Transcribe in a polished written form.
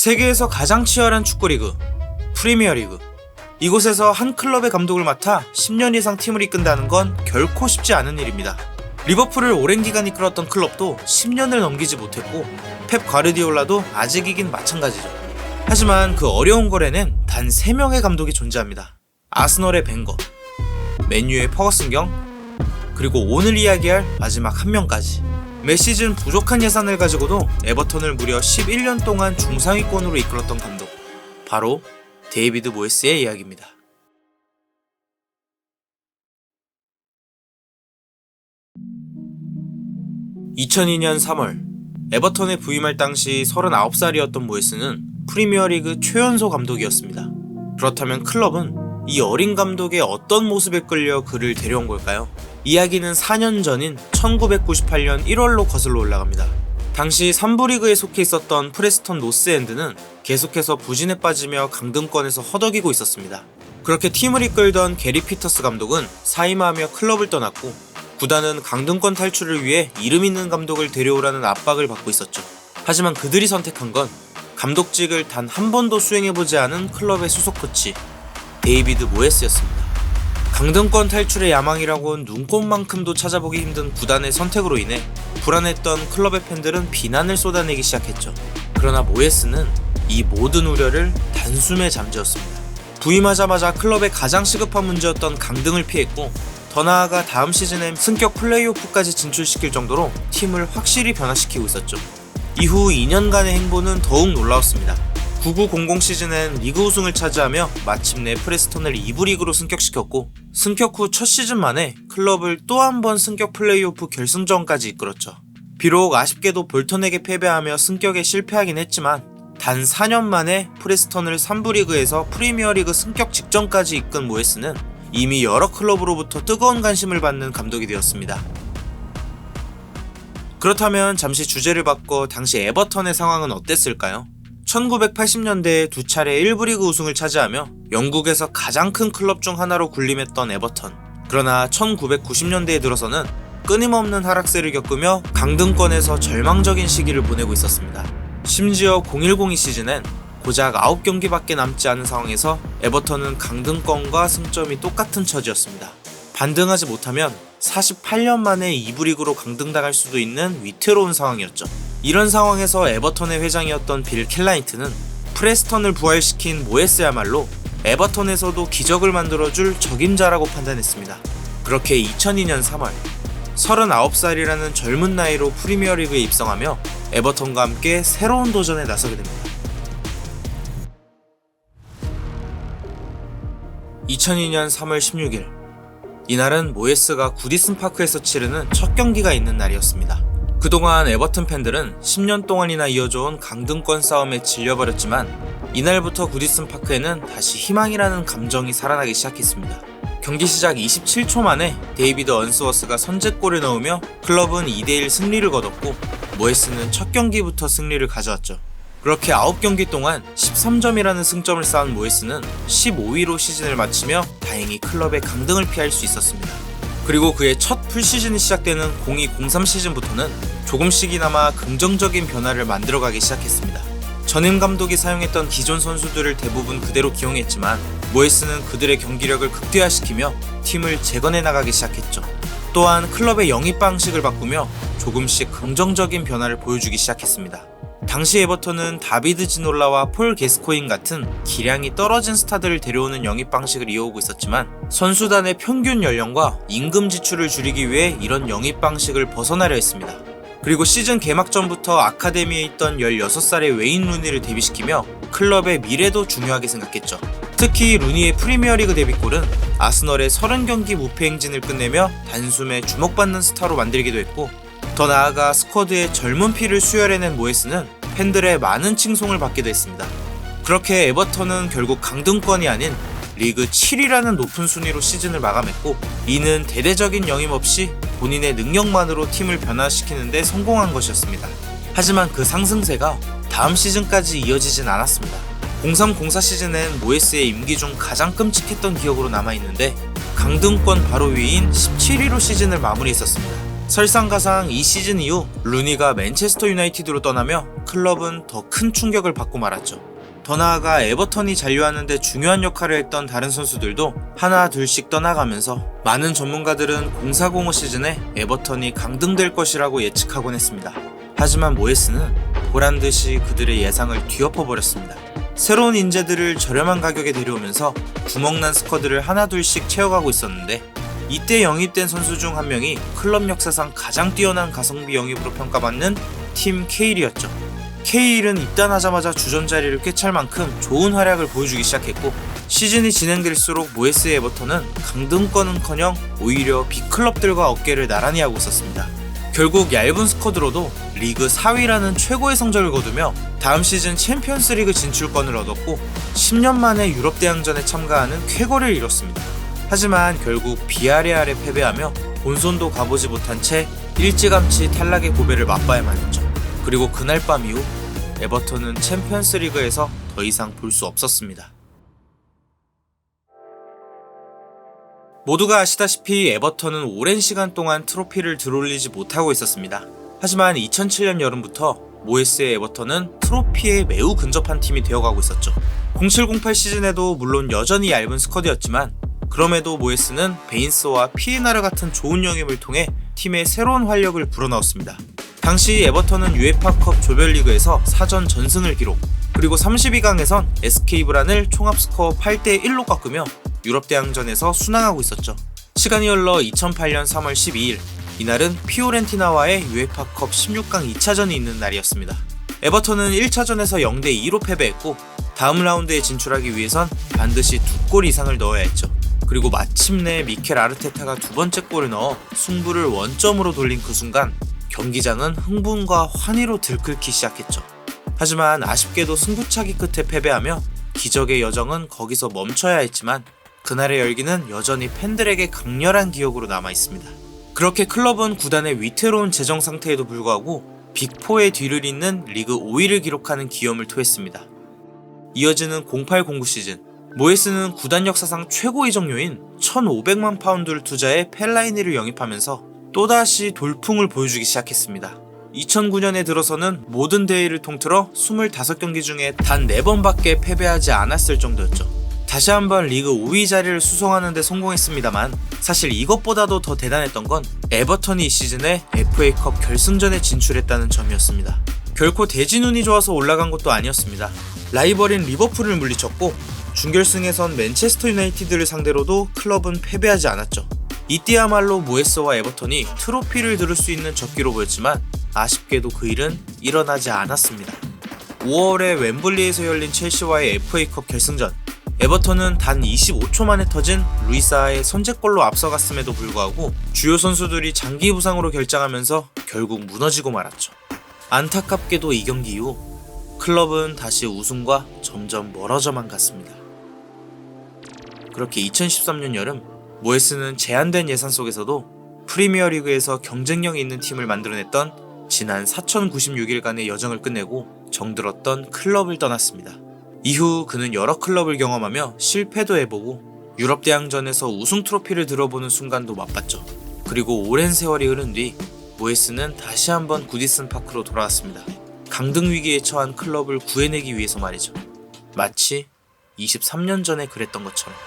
세계에서 가장 치열한 축구리그, 프리미어리그. 이곳에서 한 클럽의 감독을 맡아 10년 이상 팀을 이끈다는 건 결코 쉽지 않은 일입니다. 리버풀을 오랜 기간 이끌었던 클럽도 10년을 넘기지 못했고 펩 과르디올라도 아직이긴 마찬가지죠. 하지만 그 어려운 거래는 단 3명의 감독이 존재합니다. 아스널의 벵거, 맨유의 퍼거슨경, 그리고 오늘 이야기할 마지막 한 명까지. 매 시즌 부족한 예산을 가지고도 에버턴을 무려 11년 동안 중상위권으로 이끌었던 감독, 바로 데이비드 모예스의 이야기입니다. (2002년 3월) 에버턴에 부임할 당시 39살이었던 모예스는 프리미어리그 최연소 감독이었습니다. 그렇다면 클럽은 이 어린 감독의 어떤 모습에 끌려 그를 데려온 걸까요? 이야기는 4년 전인 1998년 1월로 거슬러 올라갑니다. 당시 3부 리그에 속해 있었던 프레스턴 노스엔드는 계속해서 부진에 빠지며 강등권에서 허덕이고 있었습니다. 그렇게 팀을 이끌던 게리 피터스 감독은 사임하며 클럽을 떠났고 구단은 강등권 탈출을 위해 이름 있는 감독을 데려오라는 압박을 받고 있었죠. 하지만 그들이 선택한 건 감독직을 단 한 번도 수행해보지 않은 클럽의 수석 코치 데이비드 모예스였습니다. 강등권 탈출의 야망이라곤 눈꼽만큼도 찾아보기 힘든 구단의 선택으로 인해 불안했던 클럽의 팬들은 비난을 쏟아내기 시작했죠. 그러나 모예스는 이 모든 우려를 단숨에 잠재웠습니다. 부임하자마자 클럽의 가장 시급한 문제였던 강등을 피했고 더 나아가 다음 시즌엔 승격 플레이오프까지 진출시킬 정도로 팀을 확실히 변화시키고 있었죠. 이후 2년간의 행보는 더욱 놀라웠습니다. 9900 시즌엔 리그 우승을 차지하며 마침내 프레스턴을 2부 리그로 승격시켰고 승격 후 첫 시즌 만에 클럽을 또 한 번 승격 플레이오프 결승전까지 이끌었죠. 비록 아쉽게도 볼턴에게 패배하며 승격에 실패하긴 했지만 단 4년 만에 프레스턴을 3부 리그에서 프리미어리그 승격 직전까지 이끈 모예스는 이미 여러 클럽으로부터 뜨거운 관심을 받는 감독이 되었습니다. 그렇다면 잠시 주제를 바꿔 당시 에버턴의 상황은 어땠을까요? 1980년대에 두 차례 1부 리그 우승을 차지하며 영국에서 가장 큰 클럽 중 하나로 군림했던 에버턴. 그러나 1990년대에 들어서는 끊임없는 하락세를 겪으며 강등권에서 절망적인 시기를 보내고 있었습니다. 심지어 0102 시즌엔 고작 9경기밖에 남지 않은 상황에서 에버턴은 강등권과 승점이 똑같은 처지였습니다. 반등하지 못하면 48년 만에 2부 리그로 강등당할 수도 있는 위태로운 상황이었죠. 이런 상황에서 에버턴의 회장이었던 빌 켈라이트는 프레스턴을 부활시킨 모예스야말로 에버턴에서도 기적을 만들어줄 적임자라고 판단했습니다. 그렇게 2002년 3월 39살이라는 젊은 나이로 프리미어리그에 입성하며 에버턴과 함께 새로운 도전에 나서게 됩니다. 2002년 3월 16일 이날은 모예스가 구디슨 파크에서 치르는 첫 경기가 있는 날이었습니다. 그동안 에버턴 팬들은 10년 동안이나 이어져온 강등권 싸움에 질려버렸지만 이날부터 구디슨 파크에는 다시 희망이라는 감정이 살아나기 시작했습니다. 경기 시작 27초 만에 데이비드 언스워스가 선제골을 넣으며 클럽은 2대1 승리를 거뒀고 모예스는 첫 경기부터 승리를 가져왔죠. 그렇게 9경기 동안 13점이라는 승점을 쌓은 모예스는 15위로 시즌을 마치며 다행히 클럽의 강등을 피할 수 있었습니다. 그리고 그의 첫 풀시즌이 시작되는 02-03 시즌부터는 조금씩이나마 긍정적인 변화를 만들어가기 시작했습니다. 전임 감독이 사용했던 기존 선수들을 대부분 그대로 기용했지만 모예스는 그들의 경기력을 극대화시키며 팀을 재건해 나가기 시작했죠. 또한 클럽의 영입 방식을 바꾸며 조금씩 긍정적인 변화를 보여주기 시작했습니다. 당시 에버턴은 다비드 지놀라와 폴 게스코인 같은 기량이 떨어진 스타들을 데려오는 영입 방식을 이어오고 있었지만 선수단의 평균 연령과 임금 지출을 줄이기 위해 이런 영입 방식을 벗어나려 했습니다. 그리고 시즌 개막 전부터 아카데미에 있던 16살의 웨인 루니를 데뷔시키며 클럽의 미래도 중요하게 생각했죠. 특히 루니의 프리미어리그 데뷔골은 아스널의 30경기 무패 행진을 끝내며 단숨에 주목받는 스타로 만들기도 했고 더 나아가 스쿼드의 젊은 피를 수혈해낸 모예스는 팬들의 많은 칭송을 받기도 했습니다. 그렇게 에버턴은 결국 강등권이 아닌 리그 7위라는 높은 순위로 시즌을 마감했고 이는 대대적인 영입 없이 본인의 능력만으로 팀을 변화시키는 데 성공한 것이었습니다. 하지만 그 상승세가 다음 시즌까지 이어지진 않았습니다. 03-04 시즌엔 모예스의 임기 중 가장 끔찍했던 기억으로 남아있는데 강등권 바로 위인 17위로 시즌을 마무리했었습니다. 설상가상 이 시즌 이후 루니가 맨체스터 유나이티드로 떠나며 클럽은 더 큰 충격을 받고 말았죠. 더 나아가 에버턴이 잔류하는데 중요한 역할을 했던 다른 선수들도 하나 둘씩 떠나가면서 많은 전문가들은 0405 시즌에 에버턴이 강등될 것이라고 예측하곤 했습니다. 하지만 모예스는 보란듯이 그들의 예상을 뒤엎어버렸습니다. 새로운 인재들을 저렴한 가격에 데려오면서 구멍난 스쿼드를 하나 둘씩 채워가고 있었는데, 이때 영입된 선수 중 한 명이 클럽 역사상 가장 뛰어난 가성비 영입으로 평가받는 팀 케일이었죠. 케일은 입단하자마자 주전 자리를 꿰찰 만큼 좋은 활약을 보여주기 시작했고, 시즌이 진행될수록 모예스의 에버턴은 강등권은커녕 오히려 빅클럽들과 어깨를 나란히 하고 있었습니다. 결국 얇은 스쿼드로도 리그 4위라는 최고의 성적을 거두며 다음 시즌 챔피언스 리그 진출권을 얻었고 10년 만에 유럽 대항전에 참가하는 쾌거를 이뤘습니다. 하지만 결국 비아레알에 패배하며 본선도 가보지 못한 채 일찌감치 탈락의 고배를 맛봐야만 했죠. 그리고 그날 밤 이후 에버턴은 챔피언스 리그에서 더 이상 볼 수 없었습니다. 모두가 아시다시피 에버턴은 오랜 시간 동안 트로피를 들어올리지 못하고 있었습니다. 하지만 2007년 여름부터 모예스의 에버턴은 트로피에 매우 근접한 팀이 되어가고 있었죠. 07-08 시즌에도 물론 여전히 얇은 스쿼드였지만 그럼에도 모예스는 베인스와 피에나르 같은 좋은 영입을 통해 팀의 새로운 활력을 불어넣었습니다. 당시 에버턴은 UEFA컵 조별리그에서 사전 전승을 기록, 그리고 32강에선 SK 브란을 총합 스코어 8대1로 꺾으며 유럽 대항전에서 순항하고 있었죠. 시간이 흘러 2008년 3월 12일, 이날은 피오렌티나와의 UEFA컵 16강 2차전이 있는 날이었습니다. 에버턴은 1차전에서 0대2로 패배했고 다음 라운드에 진출하기 위해선 반드시 2골 이상을 넣어야 했죠. 그리고 마침내 미켈 아르테타가 두 번째 골을 넣어 승부를 원점으로 돌린 그 순간 경기장은 흥분과 환희로 들끓기 시작했죠. 하지만 아쉽게도 승부차기 끝에 패배하며 기적의 여정은 거기서 멈춰야 했지만 그날의 열기는 여전히 팬들에게 강렬한 기억으로 남아있습니다. 그렇게 클럽은 구단의 위태로운 재정 상태에도 불구하고 빅4의 뒤를 잇는 리그 5위를 기록하는 기염을 토했습니다. 이어지는 08-09 시즌, 모예스는 구단 역사상 최고 이적료인 1,500만 파운드를 투자해 펠라이니를 영입하면서 또다시 돌풍을 보여주기 시작했습니다. 2009년에 들어서는 모든 대회를 통틀어 25경기 중에 단 4번밖에 패배하지 않았을 정도였죠. 다시 한번 리그 5위 자리를 수성하는 데 성공했습니다만 사실 이것보다도 더 대단했던 건 에버턴이 이 시즌에 FA컵 결승전에 진출했다는 점이었습니다. 결코 대진운이 좋아서 올라간 것도 아니었습니다. 라이벌인 리버풀을 물리쳤고 준결승에선 맨체스터 유나이티드를 상대로도 클럽은 패배하지 않았죠. 이때야말로 모예스와 에버턴이 트로피를 들을 수 있는 적기로 보였지만 아쉽게도 그 일은 일어나지 않았습니다. 5월에 웸블리에서 열린 첼시와의 FA컵 결승전, 에버턴은 단 25초 만에 터진 루이사의 선제골로 앞서갔음에도 불구하고 주요 선수들이 장기 부상으로 결장하면서 결국 무너지고 말았죠. 안타깝게도 이 경기 이후 클럽은 다시 우승과 점점 멀어져만 갔습니다. 그렇게 2013년 여름, 모예스는 제한된 예산 속에서도 프리미어리그에서 경쟁력이 있는 팀을 만들어냈던 지난 4,096일간의 여정을 끝내고 정들었던 클럽을 떠났습니다. 이후 그는 여러 클럽을 경험하며 실패도 해보고 유럽 대항전에서 우승 트로피를 들어보는 순간도 맛봤죠. 그리고 오랜 세월이 흐른 뒤 모예스는 다시 한번 구디슨 파크로 돌아왔습니다. 강등 위기에 처한 클럽을 구해내기 위해서 말이죠. 마치 23년 전에 그랬던 것처럼.